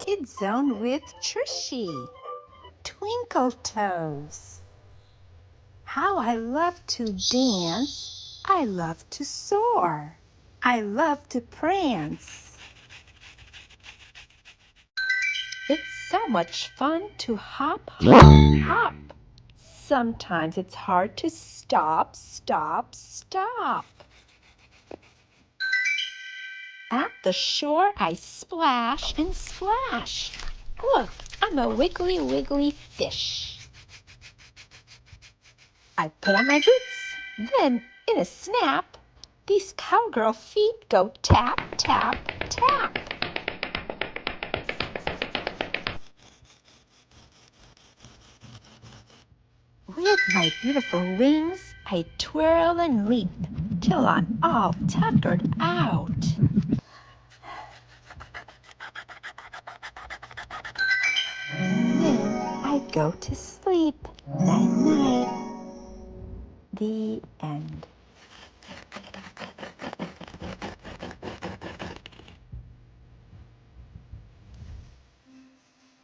Kids Zone with Trishy. Twinkle Toes. How I love to dance. I love to soar. I love to prance. It's so much fun to hop, hop, hop. Sometimes it's hard to stop, stop, stop. At the shore I splash and splash. Look, I'm a wiggly, wiggly fish. I put on my boots. Then, in a snap, these cowgirl feet go tap, tap, tap. With my beautiful wings, I twirl and leap till I'm all tuckered out. Then I go to sleep. Night, night. The end.